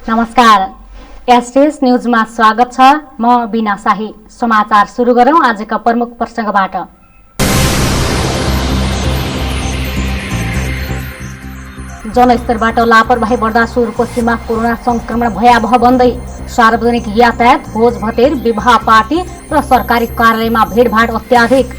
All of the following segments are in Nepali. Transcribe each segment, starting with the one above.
नमस्कार, एसटीएस न्यूजमा स्वागत छ। म बिना शाही। समाचार सुरु गरौं आजका प्रमुख प्रसंगबाट। जनस्तरबाट लापरवाही बढ्दा सुदूरपश्चिममा कोरोना संक्रमण भयावह बन्दै। सार्वजनिक यातायात, भोज भतेर, विवाह पार्टी र सरकारी कार्यालयमा भिडभाड अत्याधिक।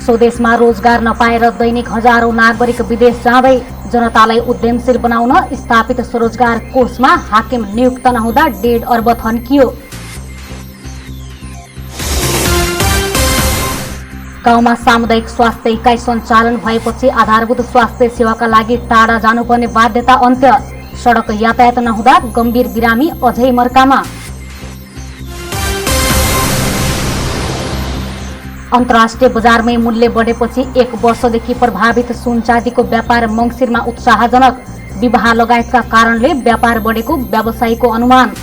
स्वदेशमा रोजगार नपाएर दैनिक हजारौं नागरिक विदेश जाँदै। जनतालाई उद्यमशील बनाउन स्थापित स्वरोजगार कोषमा हाकिम नियुक्त नहुँदा 1.5 अर्ब थन्कियो। गाउँमा सामुदायिक स्वास्थ्य इकाइ सञ्चालन भएपछि आधारभूत स्वास्थ्य सेवाका लागि टाढा जानुपर्ने बाध्यता अन्त्य। सडक यातायात नहुँदा गम्भीर बिरामी अझै मर्कामा। अन्तर्राष्ट्रिय बजारमै मूल्य बढेपछि 1 वर्षदेखि प्रभावित सुन चाँदीको व्यापार मङ्सिरमा उत्साहजनक। विवाह लगायतका कारणले व्यापार बढेको व्यवसायीको अनुमान।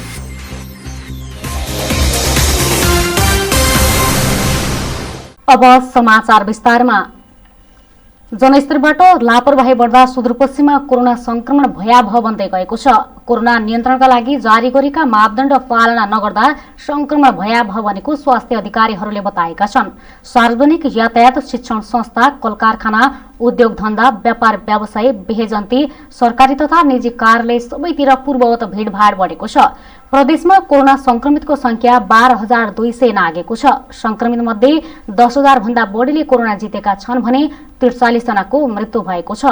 अब समाचार विस्तारमा। जनस्तरबाट लापरवाही बढ्दा सुदूरपश्चिममा कोरोना संक्रमण भयावह बन्दै गएको छ। कोरोना नियन्त्रणका लागि जारी गरेका मापदण्ड पालना नगर्दा संक्रमण भयावह बनेको स्वास्थ्य अधिकारीहरूले बताएका छन्। सार्वजनिक यातायात, शिक्षण संस्था, कलकारखाना, उद्योग धन्दा, व्यापार व्यवसाय, बेहेजन्ती, सरकारी तथा निजी कार्यालय सबैतिर पूर्ववत भिडभाड बढेको छ। प्रदेशमा कोरोना संक्रमितको संख्या 12,200 नागेको छ। संक्रमित मध्ये 10,000 भन्दा बढीले कोरोना जितेका छन् भने 43 जनाको मृत्यु भएको छ।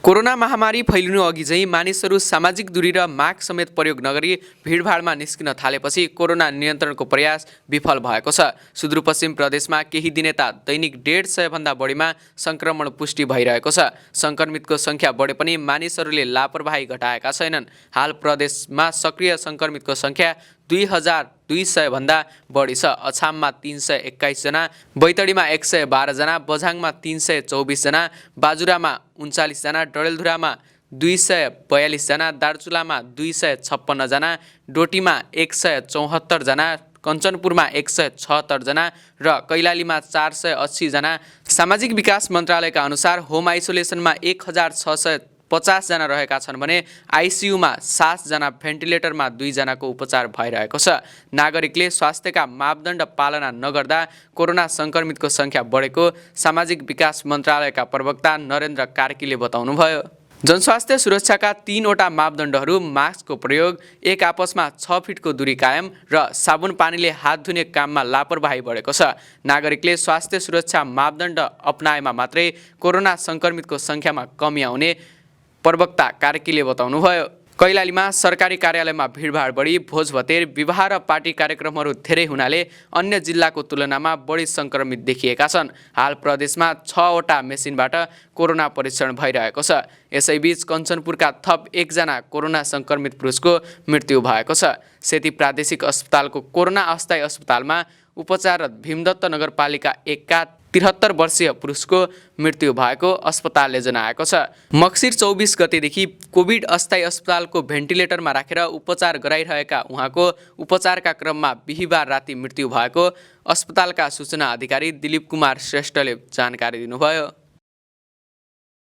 कोरोना महामारी फैलिनु अघि चाहिँ मानिसहरू सामाजिक दूरी र मास्क समेत प्रयोग नगरी भिडभाडमा निस्किन थालेपछि कोरोना नियन्त्रणको प्रयास विफल भएको छ। सुदूरपश्चिम प्रदेशमा केही दिन यता दैनिक 150 भन्दा बढीमा संक्रमण पुष्टि भइरहेको छ। संक्रमितको संख्या बढे पनि मानिसहरूले लापरवाही घटाएका छैनन्। हाल प्रदेशमा सक्रिय संक्रमितको संख्या 2,200 भन्दा बढी छ। अछाममा 321 जना, बैतडीमा 112 जना, बझाङमा 324 जना, बाजुरामा 39 जना, डडेलधुरामा 242 जना, दार्चुलामा 256 जना, डोटीमा 174 जना, कञ्चनपुरमा 176 जना र कैलालीमा 480 जना। सामाजिक विकास मन्त्रालयका अनुसार होम आइसोलेसनमा 1,650 जना रहेका छन् भने आइसियुमा 7 जना, भेन्टिलेटरमा 2 जनाको उपचार भइरहेको छ। नागरिकले स्वास्थ्यका मापदण्ड पालना नगर्दा कोरोना संक्रमितको संख्या बढेको सामाजिक विकास मन्त्रालयका प्रवक्ता नरेन्द्र कार्कीले बताउनुभयो। जनस्वास्थ्य सुरक्षाका 3 वटा मापदण्डहरू मास्कको प्रयोग, एक आपसमा 6 फिटको दूरी कायम र साबुन पानीले हात धुने काममा लापरवाही बढेको छ। नागरिकले स्वास्थ्य सुरक्षा मापदण्ड अपनाएमा मात्रै कोरोना संक्रमितको संख्यामा कमी आउने प्रवक्ता कार्कीले बताउनुभयो। कैलालीमा सरकारी कार्यालयमा भिडभाड बढी, भोज भतेर, विवाह र पार्टी कार्यक्रमहरू धेरै हुनाले अन्य जिल्लाको तुलनामा बढी संक्रमित देखिएका छन्। हाल प्रदेशमा 6 वटा मेसिनबाट कोरोना परीक्षण भइरहेको छ। यसैबीच कञ्चनपुरका थप 1 जना कोरोना संक्रमित पुरुषको मृत्यु भएको छ। सेती प्रादेशिक अस्पतालको कोरोना अस्थायी अस्पतालमा उपचाररत भीमदत्त नगरपालिका 1 का 73 वर्षीय पुरुषको मृत्यु भएको अस्पतालले जनाएको छ। मक्सिर 24 गतेदेखि कोभिड अस्थायी अस्पतालको भेन्टिलेटरमा राखेर उपचार गराइरहेका उहाँको उपचारका क्रममा बिहिबार राति मृत्यु भएको अस्पतालका सूचना अधिकारी दिलीप कुमार श्रेष्ठले जानकारी दिनुभयो।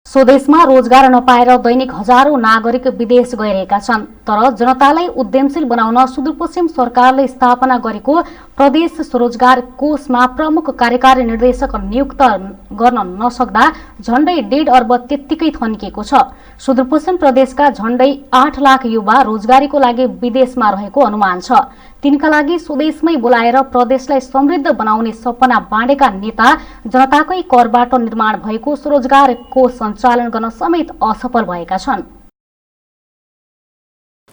स्वदेशमा रोजगार नपाएर दैनिक हजारौं नागरिक विदेश गइरहेका छन्। तर जनतालाई उद्यमशील बनाउन सुदूरपश्चिम सरकारले स्थापना गरेको प्रदेश स्वरोजगार कोषमा प्रमुख कार्यकारी निर्देशक नियुक्त गर्न नसक्दा झण्डै 1.5 अर्ब त्यत्तिकै थन्किएको छ। सुदूरपश्चिम प्रदेशका झण्डै 8 लाख युवा रोजगारीको लागि विदेशमा रहेको अनुमान छ। तिनका लागि स्वदेशमै बोलाएर प्रदेशलाई समृद्ध बनाउने सपना बाँडेका नेता जनताकै करबाट निर्माण भएको स्वरोजगार कोष सञ्चालन गर्न समेत असफल भएका छन्।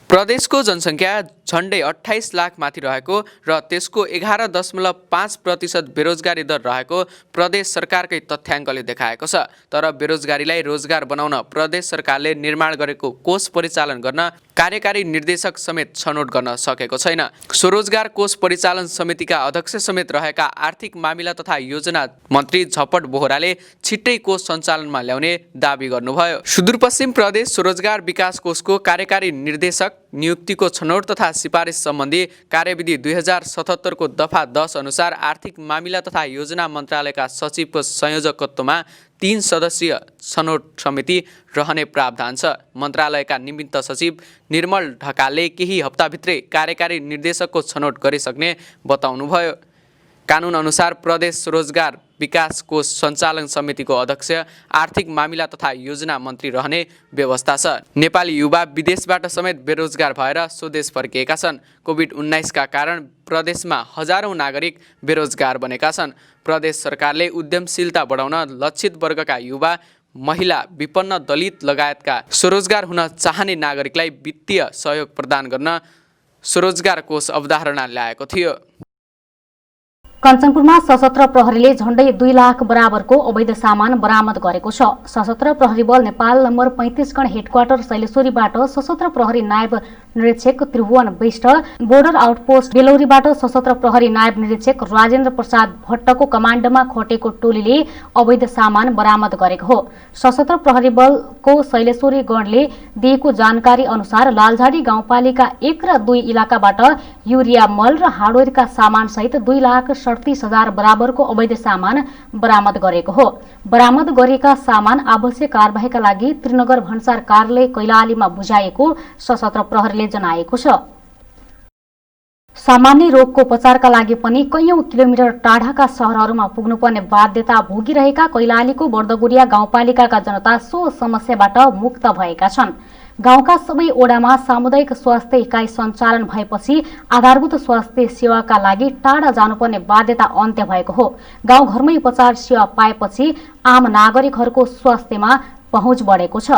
प्रदेशको जनसङ्ख्या झण्डै 28 लाख माथि रहेको र त्यसको 11.5% बेरोजगारी दर रहेको प्रदेश सरकारकै तथ्याङ्कले देखाएको छ। तर बेरोजगारीलाई रोजगार बनाउन प्रदेश सरकारले निर्माण गरेको कोष परिचालन गर्न कार्यकारी निर्देशक समेत छनौट गर्न सकेको छैन। स्वरोजगार कोष परिचालन समितिका अध्यक्ष समेत रहेका आर्थिक मामिला तथा योजना मन्त्री झपट बोहराले छिट्टै कोष सञ्चालनमा ल्याउने दाबी गर्नुभयो। सुदूरपश्चिम प्रदेश स्वरोजगार विकास कोषको कार्यकारी निर्देशक नियुक्तिको छनौट तथा सिफारिस सम्बन्धी कार्यविधि 2077 को दफा 10 अनुसार आर्थिक मामिला तथा योजना मन्त्रालयका सचिवको संयोजकत्वमा 3 सदस्यीय छनौट समिति रहने प्रावधान छ। मन्त्रालयका निमित्त सचिव निर्मल ढकालले केही हप्ताभित्रै कार्यकारी निर्देशकको छनौट गरिसक्ने बताउनुभयो। कानुन अनुसार प्रदेश रोजगार विकास कोष सञ्चालन समितिको अध्यक्ष आर्थिक मामिला तथा योजना मन्त्री रहने व्यवस्था छ। नेपाली युवा विदेशबाट समेत बेरोजगार भएर स्वदेश फर्किएका छन्। कोभिड-19 का कारण प्रदेशमा हजारौं नागरिक बेरोजगार बनेका छन्। प्रदेश सरकारले उद्यमशीलता बढाउन लक्षित वर्गका युवा, महिला, विपन्न, दलित लगायतका स्वरोजगार हुन चाहने नागरिकलाई वित्तीय सहयोग प्रदान गर्न स्वरोजगार कोष अवधारणा ल्याएको थियो। कञ्चनपुरमा सशस्त्र प्रहरीले झण्डै 2 लाख बराबरको अवैध सामान बरामद गरेको छ। सशस्त्र प्रहरी बल नेपाल नम्बर 35 गण हेडक्वार्टर शैलेश्वरीबाट सशस्त्र प्रहरी नायब निरीक्षक त्रिभुवन विष्ट, बोर्डर आउटपोस्ट बेलौरीबाट सशस्त्र प्रहरी नायब निरीक्षक राजेन्द्र प्रसाद भट्टको कमाण्डमा खटेको टोलीले अवैध सामान बरामद गरेको हो। सशस्त्र प्रहरी बलको शैलेश्वरी गणले दिएको जानकारी अनुसार लालझाडी गाउँपालिका 1 र 2 इलाकाबाट युरिया मल र हार्डवेयरका सामान सहित 2,37,000 बराबरको अवैध सामान बरामद गरेको हो। बरामद गरिएका सामान आवश्यक कारबाहीका लागि त्रिनगर भन्सार कार्यालय कैलालीमा बुझाएको सशस्त्र प्रहरीले जनाएको छ। सामान्य रोगको उपचारका लागि पनि कैयौं किलोमिटर टाढाका शहरहरूमा पुग्नुपर्ने बाध्यता भोगिरहेका कैलालीको बर्दगुरिया गाउँपालिकाका जनता सो समस्याबाट मुक्त भएका छन्। गाउँका सबै ओडामा सामुदायिक स्वास्थ्य इकाइ सञ्चालन भएपछि आधारभूत स्वास्थ्य सेवाका लागि टाढा जानुपर्ने बाध्यता अन्त्य भएको हो। गाउँघरमै उपचार सेवा पाएपछि आम नागरिकहरूको स्वास्थ्यमा पहुँच बढेको छ।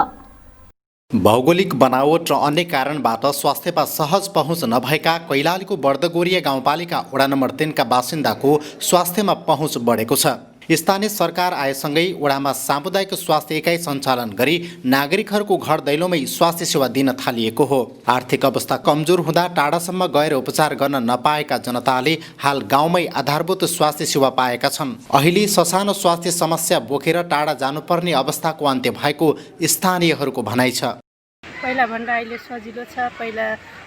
भौगोलिक बनावट र अन्य कारणबाट स्वास्थ्यमा सहज पहुँच नभएका कैलालीको बर्दगोरिया गाउँपालिका वडा नम्बर 3 का बासिन्दाको स्वास्थ्यमा पहुँच बढेको छ। स्थानीय सरकार आएसँगै वडामा सामुदायिक स्वास्थ्य इकाइ सञ्चालन गरी नागरिकहरूको घर दैलोमै स्वास्थ्य सेवा दिन थालिएको हो। आर्थिक अवस्था कमजोर हुँदा टाढासम्म गएर उपचार गर्न नपाएका जनताले हाल गाउँमै आधारभूत स्वास्थ्य सेवा पाएका छन्। अहिले ससानो स्वास्थ्य समस्या बोकेर टाढा जानुपर्ने अवस्थाको अन्त्य भएको स्थानीयहरूको भनाइ छ। पहिला भन्दा अहिले सजिलो छ। पहिला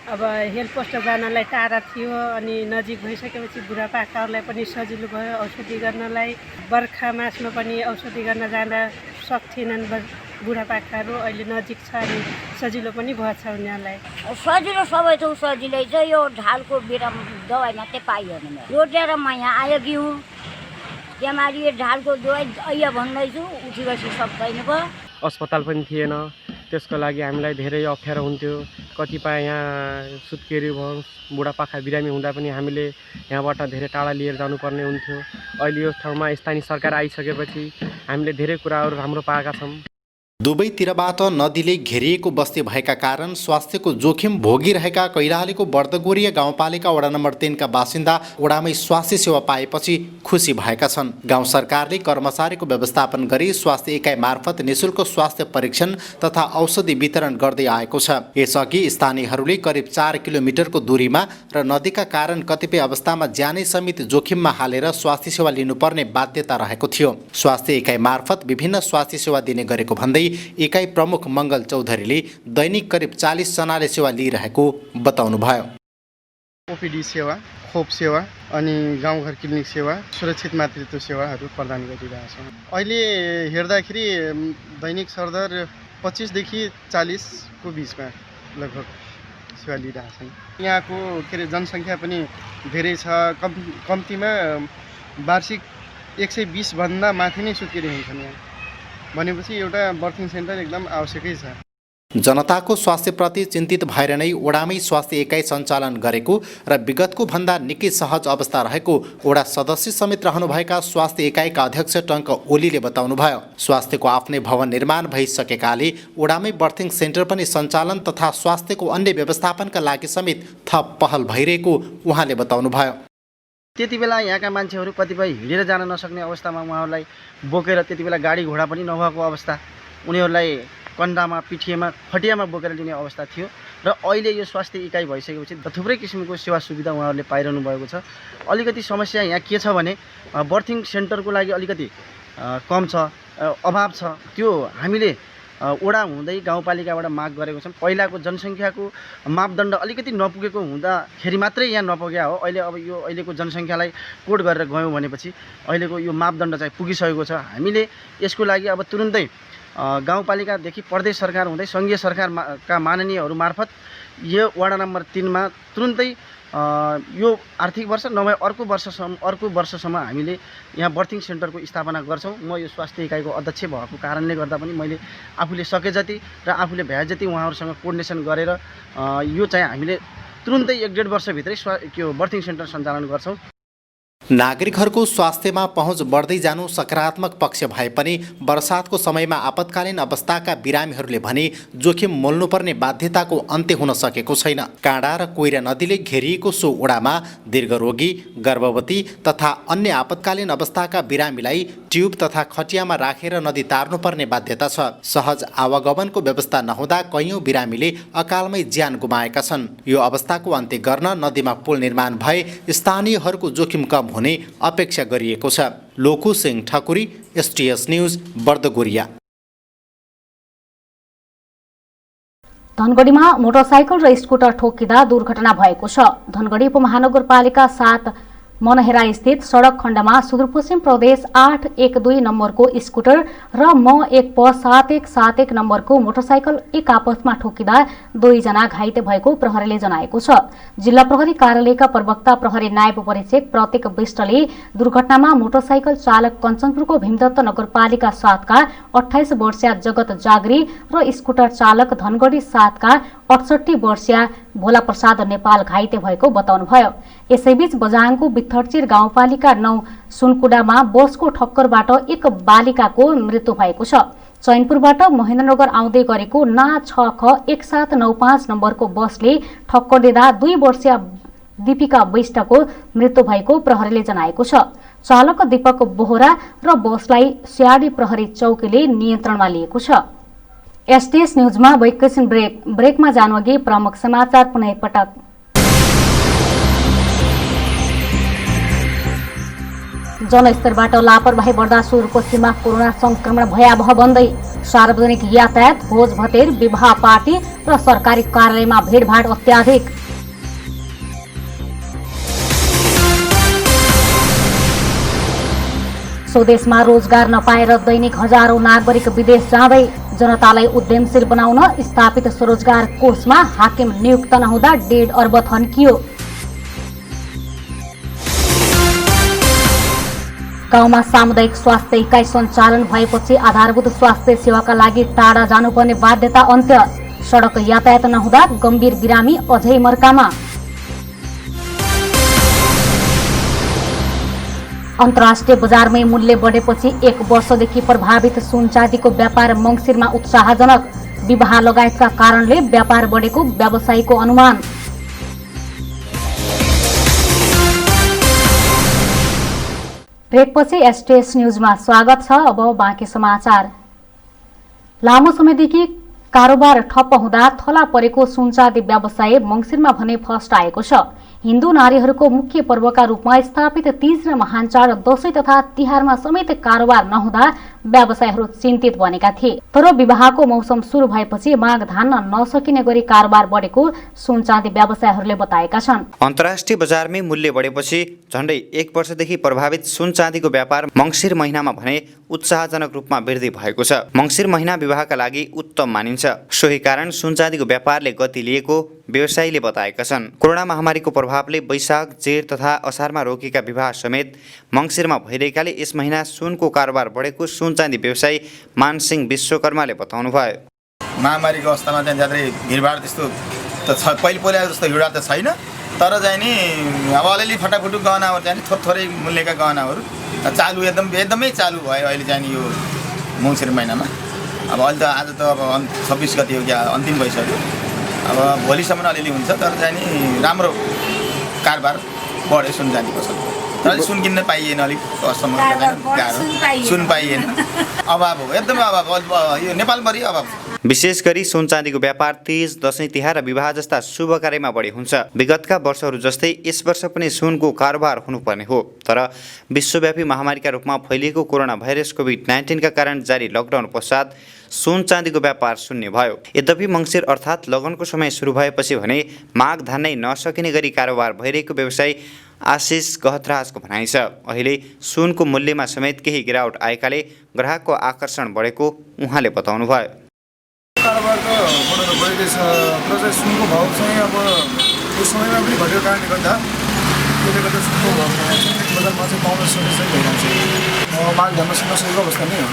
अब हेल्थ पोस्ट जानलाई टाढा थियो, अनि नजिक भइसकेपछि बुढापाकाहरूलाई पनि सजिलो भयो औषधि गर्नलाई। बर्खा मासमा पनि औषधि गर्न जाँदा सक्थेनन् बुढापाकाहरू, अहिले नजिक छ अनि सजिलो पनि भएछ उनीहरूलाई। सजिलो सबै थोक सजिलै छ। यो ढालको बेरा दबाई मात्रै पाइयो भने रोटेर म यहाँ आएकी हुँ। त्यहाँमाथि यो ढालको दबाई अहिले भन्दैछु उठी बसी सक्दैन भयो। अस्पताल पनि थिएन, त्यसको लागि हामीलाई धेरै अप्ठ्यारो हुन्थ्यो। कतिपय यहाँ सुत्केरी भयो, बुढापाका बिरामी हुँदा पनि हामीले यहाँबाट धेरै टाढा लिएर जानुपर्ने हुन्थ्यो। अहिले यो ठाउँमा स्थानीय सरकार आइसकेपछि हामीले धेरै कुराहरू राम्रो पाएका छौँ। दुवैतिरबाट नदीले घेरिएको बस्ती भएका कारण स्वास्थ्यको जोखिम भोगिरहेका कैलालीको बर्दगोरिया गाउँपालिका वडा नम्बर 3 का बासिन्दा वडामै स्वास्थ्य सेवा पाएपछि खुसी भएका छन्। गाउँ सरकारले कर्मचारीको व्यवस्थापन गरी स्वास्थ्य इकाइ मार्फत निशुल्क स्वास्थ्य परीक्षण तथा औषधि वितरण गर्दै आएको छ। यसअघि स्थानीयहरूले करिब 4 किलोमिटरको दूरीमा र नदीका कारण कतिपय अवस्थामा ज्यानै समेत जोखिममा हालेर स्वास्थ्य सेवा लिनुपर्ने बाध्यता रहेको थियो। स्वास्थ्य इकाइ मार्फत विभिन्न स्वास्थ्य सेवा दिने गरेको भन्दै इकाइ प्रमुख मङ्गल चौधरीले दैनिक करिब 40 जनाले सेवा लिइरहेको बताउनुभयो। ओपीडी सेवा, खोप सेवा अनि गाउँघर क्लिनिक सेवा, सुरक्षित मातृत्व सेवाहरू प्रदान गरिरहेछौँ। अहिले हेर्दाखेरि दैनिक सरदर 25 देखि 40 को बिचमा लगभग सेवा लिइरहेछन्। यहाँको जनसङ्ख्या पनि धेरै छ। कम्तीमा वार्षिक 120 भन्दा माथि नै सुत्केरी हुन्छन् यहाँ। भनेपछि एउटा बर्थिङ सेन्टर एकदम आवश्यकै छ। जनताको स्वास्थ्यप्रति चिन्तित भएर नै वडामै स्वास्थ्य इकाइ सञ्चालन गरेको र विगतको भन्दा निकै सहज अवस्था रहेको वडा सदस्य समेत रहनुभएका स्वास्थ्य इकाइका अध्यक्ष टङ्क ओलीले बताउनुभयो। स्वास्थ्यको आफ्नै भवन निर्माण भइसकेकाले वडामै बर्थिङ सेन्टर पनि सञ्चालन तथा स्वास्थ्यको अन्य व्यवस्थापनका लागि समेत थप पहल भइरहेको उहाँले बताउनुभयो। त्यति बेला यहाँका मान्छेहरू कतिपय हिँडेर जान नसक्ने अवस्थामा उहाँहरूलाई बोकेर, त्यति बेला गाडी घोडा पनि नभएको अवस्था, उनीहरूलाई कन्डामा, पिठिएमा, खटियामा बोकेर लिने अवस्था थियो। र अहिले यो स्वास्थ्य इकाइ भइसकेपछि थुप्रै किसिमको सेवा सुविधा उहाँहरूले पाइरहनु भएको छ। अलिकति समस्या यहाँ के छ भने बर्थिङ सेन्टरको लागि अलिकति कम छ, अभाव छ। त्यो हामीले वडा हुँदै गाउँपालिकाबाट माग गरेको छन्। पहिलाको जनसङ्ख्याको मापदण्ड अलिकति नपुगेको हुँदाखेरि मात्रै यहाँ नपुग्या हो। अहिले अब यो अहिलेको जनसङ्ख्यालाई कोड गरेर गयौँ भनेपछि अहिलेको यो मापदण्ड चाहिँ पुगिसकेको छ। हामीले यसको लागि अब तुरुन्तै गाउँपालिकादेखि प्रदेश सरकार हुँदै सङ्घीय सरकारका माननीयहरू मार्फत यो वडा नम्बर 3 मा तुरुन्तै यो आर्थिक वर्ष नभए अर्को वर्षसम्म हामीले यहाँ बर्थिङ सेन्टरको स्थापना गर्छौँ। म यो स्वास्थ्य इकाइको अध्यक्ष भएको कारणले गर्दा पनि मैले आफूले सके जति र आफूले भए जति उहाँहरूसँग कोर्डिनेसन गरेर यो चाहिँ हामीले तुरुन्तै 1-1.5 वर्षभित्रै त्यो बर्थिङ सेन्टर सञ्चालन गर्छौँ। नागरिकहरूको स्वास्थ्यमा पहुँच बढ्दै जानु सकारात्मक पक्ष भए पनि वर्षातको समयमा आपतकालीन अवस्थाका बिरामीहरूले भने जोखिम मोल्नुपर्ने बाध्यताको अन्त्य हुन सकेको छैन। काँडा र कोइरा नदीले घेरिएको सो ओडामा दीर्घरोगी, गर्भवती तथा अन्य आपतकालीन अवस्थाका बिरामीलाई ट्युब तथा खटियामा राखेर नदी तार्नुपर्ने बाध्यता छ। सहज आवागमनको व्यवस्था नहुँदा कैयौं बिरामीले अकालमै ज्यान गुमाएका छन्। यो अवस्थाको अन्त्य गर्न नदीमा पुल निर्माण भए स्थानीयहरूको जोखिम कम हुने अपेक्षा गरिएको छ। Loku Singh Thakuri, STS news, Bardagoriya. धनगढीमा मोटरसाइकल र स्कुटर ठोकिँदा दुर्घटना भएको छ। धनगढी उपमहानगरपालिका 7 मनहेरा स्थित सडक खण्डमा सुदूरपश्चिम प्रदेश 812 नम्बरको स्कुटर र म1 प 7171 नम्बरको मोटरसाइकल एक आपसमा ठोकिँदा 2 जना घाइते भएको प्रहरीले जनाएको छ। जिल्ला प्रहरी कार्यालयका प्रवक्ता प्रहरी नायब परीक्षक प्रतीक विष्टले दुर्घटनामा मोटरसाइकल चालक कञ्चनपुरको भीमदत्त नगरपालिका 7 का 28 वर्षीय जगत जागरी र स्कुटर चालक धनगढी 7 का 68 वर्षीय भोला प्रसाद नेपाल घाइते भएको बताउनुभयो। यसैबीच बझाङको बिथरचिर गाउँपालिका 9 सुनकुडामा बसको ठक्करबाट एक बालिकाको मृत्यु भएको छ। चैनपुरबाट महेन्द्रनगर आउँदै गरेको ना 6ख 1795 नम्बरको बसले ठक्कर दिँदा 2 वर्षीय दीपिका विष्टको मृत्यु भएको प्रहरीले जनाएको छ। चालक दीपक बोहरा र बसलाई स्याडी प्रहरी चौकीले नियन्त्रणमा लिएको छ। STS न्यूजमा एकैछिन ब्रेकमा जानुअघि प्रमुख समाचार पुनः एकपटक। जनस्तरबाट लापरवाही बढ्दा सुदूरपश्चिममा कोरोना संक्रमण भयावह बन्दै सार्वजनिक यातायात, भोज भतेर, विवाह पार्टी र सरकारी कार्यालयमा भिडभाड अत्याधिक। स्वदेशमा रोजगार नपाएर दैनिक हजारौं नागरिक विदेश जाँदै जनतालाई उद्यमशील बनाउन स्थापित स्वरोजगार कोषमा हाकिम नियुक्त नहुँदा 1.5 अर्ब थन्कियो। गाउँमा सामुदायिक स्वास्थ्य इकाइ सञ्चालन भएपछि आधारभूत स्वास्थ्य सेवाका लागि टाढा जानुपर्ने बाध्यता अन्त्य। सडक यातायात नहुँदा गम्भीर बिरामी अझै मर्कामा। अन्तर्राष्ट्रिय बजारमै मूल्य बढेपछि 1 वर्षदेखि प्रभावित सुनचाँदीको व्यापार मङ्सिरमा उत्साहजनक। विवाह लगायतका कारणले व्यापार बढेको व्यवसायीको अनुमान। ब्रेकपछि STS न्यूजमा स्वागत छ। अब बाँकी समाचार। लामो समयदेखि कारोबार ठप्प हुँदा थला परेको सुनचाँदी व्यवसाय मङ्सिरमा भने फस्ट आएको छ। हिन्दू नारीहरूको मुख्य पर्वका रूपमा स्थापित तीज र महान चाड दशैं तथा तिहारमा समेत कारोबार नहुँदा व्यवसायीहरू चिन्तित बनेका थिए। तर विवाहको मौसम सुरु भएपछि माग धान्न नसकिने गरी कारोबार बढेको सुनचाँदी व्यवसायीहरूले बताएका छन्। अन्तर्राष्ट्रिय बजारमै मूल्य बढेपछि झण्डै 1 वर्षदेखि प्रभावित सुनचाँदीको व्यापार मङ्सिर महिनामा भने उत्साहजनक रूपमा वृद्धि भएको छ। मङ्सिर महिना विवाहका लागि उत्तम मानिन्छ। सोही कारण सुनचाँदीको व्यापारले गति लिएको व्यवसायीले बताएका छन्। कोरोना महामारीको प्रभावले वैशाख, जेठ तथा असारमा रोकिएका विवाह समेत मङ्सिरमा भइरहेकाले यस महिना सुनको कारोबार बढेको सुनचाँदी व्यवसायी मानसिंह विश्वकर्माले बताउनुभयो। महामारीको अवस्थामा चाहिँ ज्यादै भिडभाड त्यस्तो त छ, पहिला जस्तो भिडभाड त छैन। तर चाहिँ नि अब अलिअलि फटाफुटु गहनाहरू चाहिँ थोरै मूल्यका गहनाहरू चालु एकदमै चालु भयो अहिले चाहिँ नि यो मङ्सिर महिनामा। अब अहिले त आज त अब 26 गते हो, क्या अन्तिम भइसक्यो। अब भोलिसम्म अलिअलि हुन्छ, तर चाहिँ नि राम्रो कारोबार बढ्यो सुनचाँदीको छ। तर अलिक सुन किन्न पाइएन, अलिक समस्या गाह्रो, सुन पाइएन, अभाव हो, एकदमै अभाव। यो नेपालभरि अभाव छ। विशेष गरी सुन चाँदीको व्यापार तीज, दशैं तिहार र विवाह जस्ता शुभ कार्यमा बढी हुन्छ। विगतका वर्षहरू जस्तै यस वर्ष पनि सुनको कारोबार हुनुपर्ने हो, तर विश्वव्यापी महामारीका रूपमा फैलिएको कोरोना भाइरस कोभिड-19 का कारण जारी लकडाउन पश्चात सुन चाँदीको व्यापार शून्य भयो। यद्यपि मङ्सिर अर्थात् लगनको समय सुरु भएपछि भने माग धान्नै नसकिने गरी कारोबार भइरहेको व्यवसायी आशिष गहतराजको भनाइ छ। अहिले सुनको मूल्यमा समेत केही गिरावट आएकाले ग्राहकको आकर्षण बढेको उहाँले बताउनुभयो। कारोबार त बढेर गइरहेछ, तर चाहिँ सुनको भाउ चाहिँ अब यो समयमा पनि घटेको कारणले गर्दा त्यसले गर्दा सुनको भाउ बजारमा चाहिँ पाउन सक्ने चाहिँ भइरहेको छ। माग धान्न नसकेको अवस्था नै हो।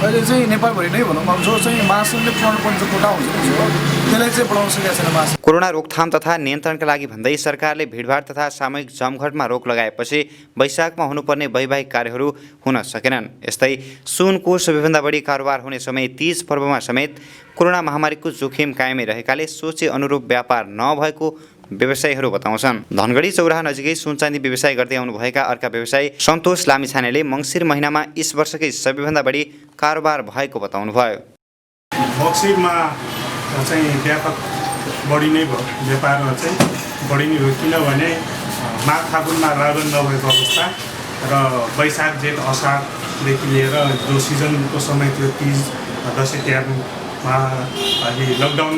अहिले चाहिँ नेपालभरि नै भनौँ, अब जो चाहिँ मासुले बढाउनुपर्ने चाहिँ कोटा हुन्छ त्यसलाई चाहिँ बढाउन सकेको छैन मासु। कोरोना रोकथाम तथा नियन्त्रणका लागि भन्दै सरकारले भिडभाड तथा सामूहिक जमघटमा रोक लगाएपछि वैशाखमा हुनुपर्ने वैवाहिक कार्यहरू हुन सकेनन्। यस्तै सुनको सबैभन्दा बढी कारोबार हुने समय तीज पर्वमा समेत कोरोना महामारीको जोखिम कायमै रहेकाले सोचे अनुरूप व्यापार नभएको व्यवसायीहरू बताउँछन्। धनगढी चौराहा नजिकै सुन चाँदी व्यवसाय गर्दै आउनुभएका अर्का व्यवसायी सन्तोष लामिछानेले मङ्सिर महिनामा यस वर्षकै सबैभन्दा बढी कारोबार भएको बताउनुभयो। मङ्सिरमा चाहिँ व्यापक बढी नै भयो, व्यापारमा चाहिँ बढी नै भयो, किनभने माघ फागुनमा लागन नभएको अवस्था र वैशाख जेठ असारदेखि लिएर जो सिजनको समय थियो तीज दसैँ तिहारमा अलि लकडाउन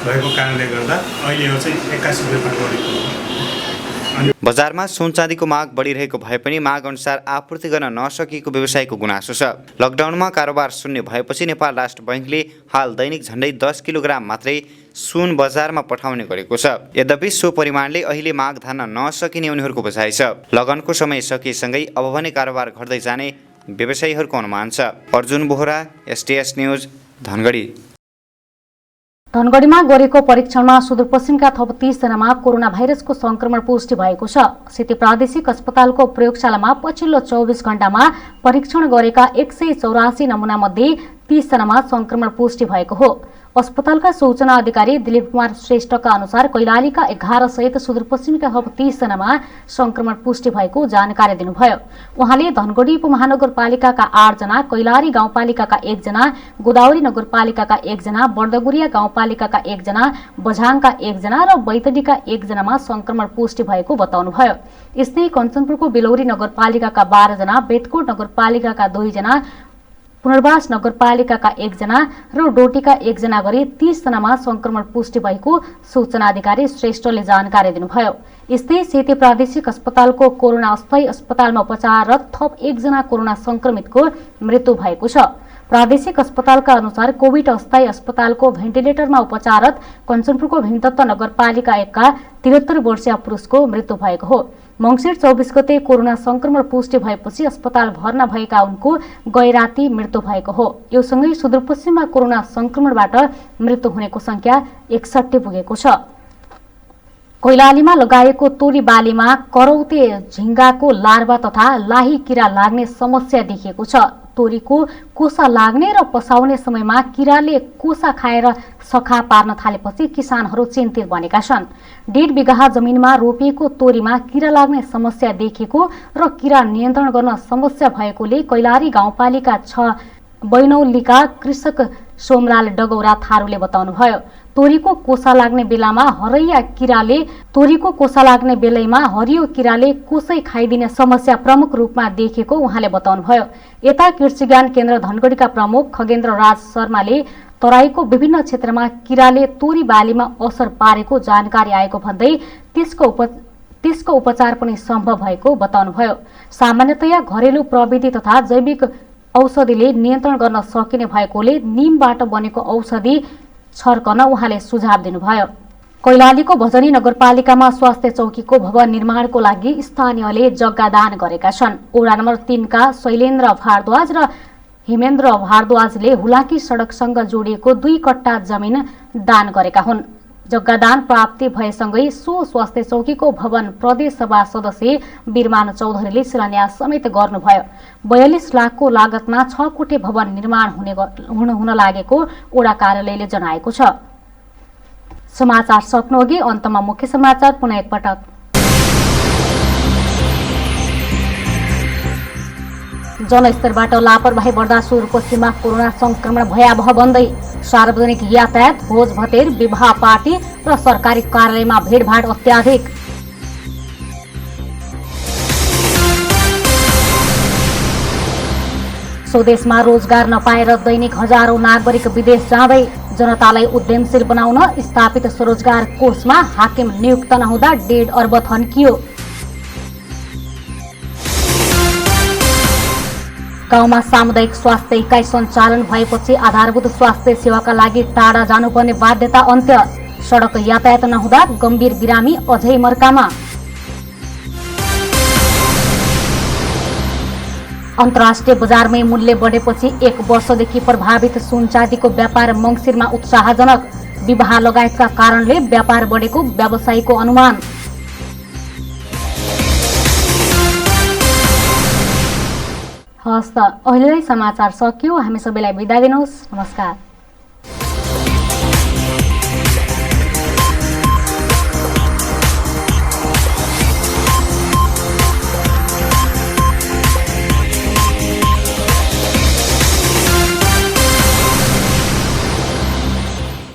भएको कारणले गर्दा अहिले चाहिँ 81 व्यापार बढेको हो। बजारमा सुन चाँदीको माग बढिरहेको भए पनि माग अनुसार आपूर्ति गर्न नसकेको व्यवसायको गुनासो छ। लकडाउनमा कारोबार शून्य भएपछि नेपाल राष्ट्र बैङ्कले हाल दैनिक झण्डै 10 किलोग्राम मात्रै सुन बजारमा पठाउने गरेको छ। यद्यपि सो परिमाणले अहिले माग धान्न नसकिने उनीहरूको बचाइ छ। लगनको समय सकिएसँगै अब भने कारोबार घट्दै जाने व्यवसायीहरूको अनुमान छ। Arjun Bohara, STS news, Dhangadhi. धनगढीमा गरेको परीक्षणमा सुदूरपश्चिमका थप 30 जनामा कोरोना भाइरसको संक्रमण पुष्टि भएको छ। सेती प्रादेशिक अस्पतालको प्रयोगशालामा पछिल्लो 24 घण्टामा परीक्षण गरेका 184 नमुना मध्ये 30 जनामा संक्रमण पुष्टि भएको हो। अस्पतालका सूचना अधिकारी दिलीप कुमार श्रेष्ठका अनुसार कैलालीका 11 सहित सुदूरपश्चिमका थप 30 जनामा संक्रमण पुष्टि भएको जानकारी दिनुभयो। उहाँले धनगढी उपमहानगरपालिकाका 8 जना, कैलाली गाउँपालिकाका 1 जना, गोदावरी नगरपालिकाका 1 जना, बर्दगुरिया गाउँपालिकाका 1 जना, बझाङका 1 जना र बैतडीका 1 जनामा संक्रमण पुष्टि भएको बताउनुभयो। यस्तै कञ्चनपुरको बेलौरी नगरपालिकाका 12 जना, बेतकोट नगरपालिकाका 2 जना, पुनर्वास नगरपालिकाका 1 जना र डोटीका 1 जना गरी 30 जनामा संक्रमण पुष्टि भएको सूचना अधिकारी श्रेष्ठले जानकारी दिनुभयो। यस्तै सेती प्रादेशिक अस्पतालको कोरोना अस्थायी अस्पतालमा उपचाररत थप 1 जना कोरोना संक्रमितको मृत्यु भएको छ। प्रादेशिक अस्पतालका अनुसार कोभिड अस्थायी अस्पतालको भेन्टिलेटरमा उपचाररत कञ्चनपुरको भीमतत्व नगरपालिका 1 का 73 वर्षीय पुरुषको मृत्यु भएको हो। मङ्सिर 24 गते कोरोना संक्रमण पुष्टि भएपछि अस्पताल भर्ना भएका उनको गैराती मृत्यु भएको हो। यो सँगै सुदूरपश्चिममा कोरोना संक्रमणबाट मृत्यु हुनेको संख्या 61 पुगेको छ। कैलालीमा लगाएको तोरी बालीमा करौते झिंगाको लार्वा तथा लाही किरा लाग्ने समस्या देखिएको छ। तोरीको कोसा लाग्ने र पसाउने समयमा किराले कोसा खाएर सखा पार्न थालेपछि किसानहरू चिन्तित बनेका छन्। 1.5 बिघा जमिनमा रोपिएको तोरीमा किरा लाग्ने समस्या देखिएको र किरा नियन्त्रण गर्न समस्या भएकोले कैलाली गाउँपालिका 6 बैनौलीका कृषक सोमलाल डगौरा थारूले बताउनुभयो। तोरीको कोसा लाग्ने बेलामा हरियो किराले कोसै खाइदिने समस्या प्रमुख रूपमा देखिएको उहाँले बताउनुभयो। यता कृषि ज्ञान केन्द्र धनगढीका प्रमुख खगेन्द्र राज शर्माले तराईको विभिन्न क्षेत्रमा किराले तोरी बालीमा असर पारेको जानकारी आएको भन्दै त्यसको उपचार पनि सम्भव भएको बताउनुभयो। सामान्यतया घरेलु प्रविधि तथा जैविक औषधिले नियन्त्रण गर्न सकिने भएकोले नीमबाट बनेको औषधि छर्कन उहाँले सुझाव दिनुभयो। कैलालीको भजनी नगरपालिकामा स्वास्थ्य चौकीको भवन निर्माणको लागि स्थानीयले जग्गा दान गरेका छन्। वडा नम्बर 3 का शैलेन्द्र भारद्वाज र हेमेन्द्र भारद्वाजले हुलाकी सडकसँग जोडिएको 2 कट्टा जमिन दान गरेका हुन्। जग्गा दान प्राप्ति भएसँगै सो स्वास्थ्य चौकीको भवन प्रदेश सभा सदस्य बिरमान चौधरीले शिलान्यास समेत गर्नुभयो। 42 लाखको लागतमा 6 कोठे भवन निर्माण हुन लागेको वडा कार्यालयले जनाएको छ। समाचार सक्नुअघि अन्तमा मुख्य समाचार पुनः एकपटक। जनस्तरबाट लापरवाही बढ्दा सुदूरपश्चिममा कोरोना संक्रमण भयावह बन्दै सार्वजनिक यातायात, भोज भतेर, विवाह पार्टी र सरकारी कार्यालयमा भिडभाड अत्याधिक। स्वदेशमा रोजगार नपाएर दैनिक हजारौं नागरिक विदेश जाँदै, जनतालाई उद्यमशील बनाउन स्थापित स्वरोजगार कोषमा हाकिम नियुक्त नहुँदा 1.5 अर्ब थन्कियो। गाउँमा सामुदायिक स्वास्थ्य इकाइ सञ्चालन भएपछि आधारभूत स्वास्थ्य सेवाका लागि टाढा जानुपर्ने बाध्यता अन्त्य। सडक यातायात नहुँदा गम्भीर बिरामी अझै मर्कामा। अन्तर्राष्ट्रिय बजारमै मूल्य बढेपछि 1 वर्षदेखि प्रभावित सुन चाँदीको व्यापार मङ्सिरमा उत्साहजनक। विवाह लगायतका कारणले व्यापार बढेको व्यवसायीको अनुमान। हस् त, अहिलेलाई समाचार सकियो। हामी सबैलाई बिदा दिनुहोस्। नमस्कार।